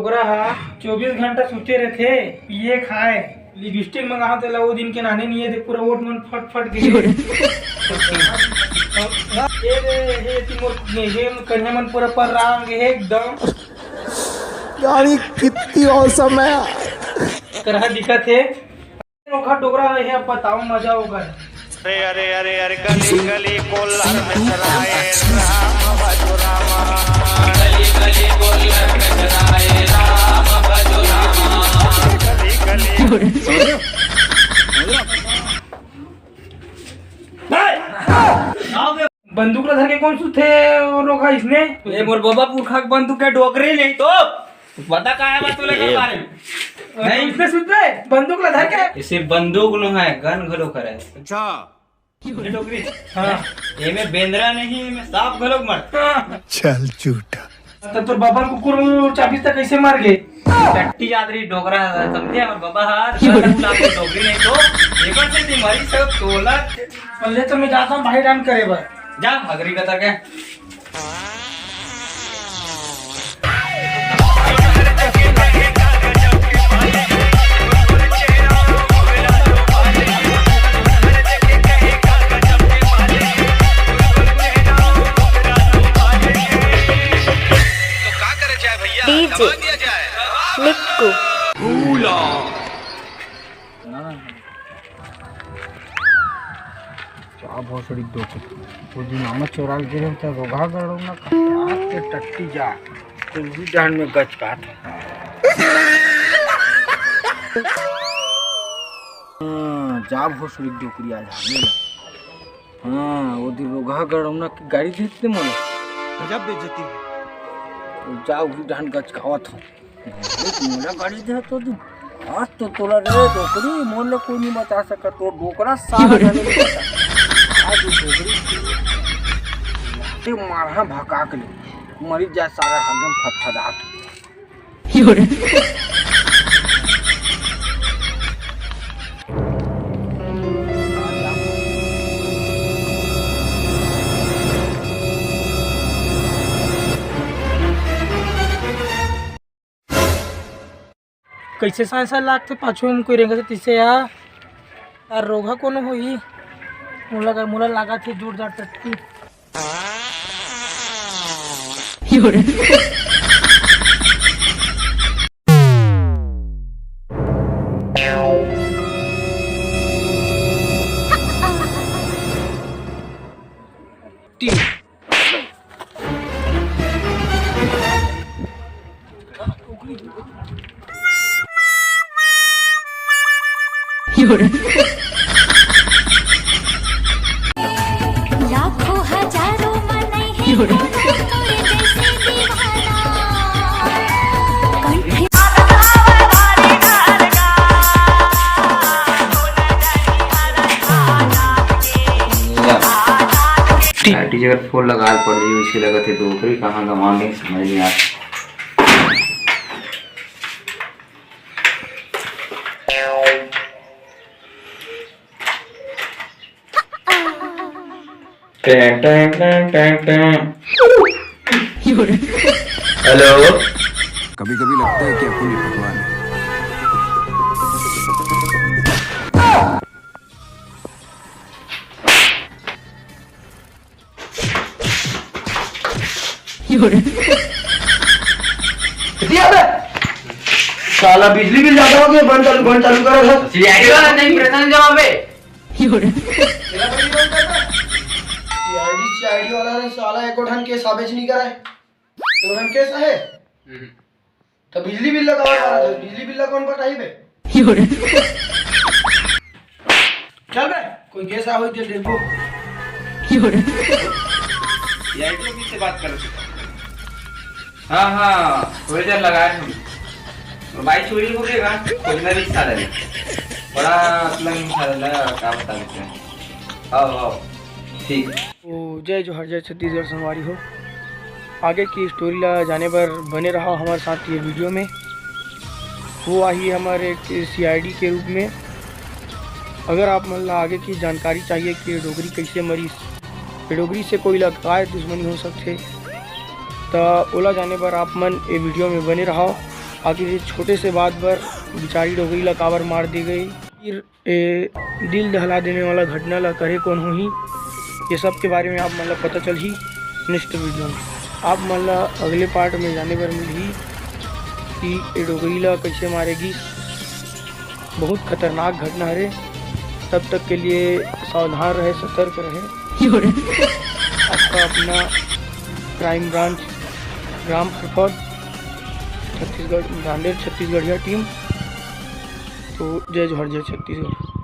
डोगरा हा 24 घंटा सूते रहते, पिए खाए, लिपस्टिक मंगाओ तो वो दिन के नाने नहीं है, पूरा वोट मन फट फट गए। हे कन्या मन पूरा पर रहा एकदम गाड़ी कितनी औसम है। तरह दिखत है नोखा डोगरा है, अब बताओ मजा होगा। अरे अरे अरे अरे गली गली कोल्हार में चलाए राम भजो रामा, गली गली कोल्हार में चलाए राम भजो रामा, गली गली। बंदूक धर के कौन सुते रोका इसने? ये मोर बाबा पुरखा के बंदूक के डोकरी नहीं तो पता का है बात के बारे में नहीं इसने सुते बंदूक ला धर के। इसे बंदूक नो है, गन घलो करे। अच्छा डोकरी हां ये में बेंद्रा नहीं, में सांप घलो मर। चल झूठा। तो तोर बाबा कुकुर चाबी तक कैसे मार गए? टट्टी आदरी डोगरा समझे हमर बाबा हार बुला के डोकरी नहीं तो एकर से बीमारी सब तोला। पहले तो मैं जाता हूं भाई डांस करे बा। जा हगरी कता के डीजे लिक्कू भोसड़ी दो वो दिन हम चोरा गिरे तो रोगा गड़ो ना आज के टट्टी जा तो भी डांड में गच काट। जा भोसड़ी डोकरी आज हमें हाँ वो दिन रोगा गड़ो ना गाड़ी देते मन गजब बेइज्जती है। जा उसी डांड गच खावत हो मोला गाड़ी दे तो तू आज तो तोला रे डोकरी मोल लो कोई नहीं बचा सका तो डोकरा सारा जाने नहीं बचा आज डोकरी ते मारा भका के मरी जा सारा एकदम फटफटा कैसे सांसा लाख थे पाछू में कोई रेंगा तिसे यार रोगा कोनो होई मुला लगा थे जोरदार टट्टी। लाखों हजारों मन है कोई जैसे दीवाना कंठ टीचर फूल लगा पड़ गई इसी लगा थे डोकरी कहाँ गवाने समझ नहीं आता। हेलो कभी कभी लगता है कि अपन ही भगवान है। साला बिजली बिल ज्यादा हो गया, बंद चालू करो। सीआईडी वाला नहीं प्रश्न जवाब है। सीआईडी वाला ने साला एको ढंग के साबित नहीं करा है, तो ढंग केस है तो बिजली बिल लगावा रहा था, बिजली बिल कौन पटाई बे? चल बे कोई केस आ होई ते देखो। सीआईडी किससे बात कर रहे हो? हाँ हाँ थोड़ी देर लगाए हम बाइक चोरी हो गएगा कोई ना रिक्शा ले बड़ा मतलब क्या बता देते हैं। आओ ठीक। तो जय जोहर जय छत्तीसगढ़ संगवारी हो। आगे की स्टोरी ला जाने पर बने रहा हमारे साथ ये वीडियो में। वो आई हमारे सीआईडी के रूप में। अगर आप मतलब आगे की जानकारी चाहिए कि डोगरी कैसे मरी, डोगरी से कोई लगाए दुश्मनी हो सकते, तो ओला जाने पर आप मन ये वीडियो में बने रहो। आखिर इस छोटे से बात पर बेचारी डोगरी ला काबर मार दी गई, फिर दिल दहला देने वाला घटना ला करे कौन हो ही, ये सब के बारे में आप मतलब पता चल ही नेक्स्ट वीडियो में। आप मतलब अगले पार्ट में जाने पर मिल ही कि ये डोगरी ला कैसे मारेगी। बहुत खतरनाक घटना है। तब तक के लिए सावधान रहे, सतर्क रहे। आपका अपना क्राइम ब्रांच ग्राम खरखौद छत्तीसगढ़, नांदेड़ छत्तीसगढ़िया टीम। तो जय जोहर, जय छत्तीसगढ़।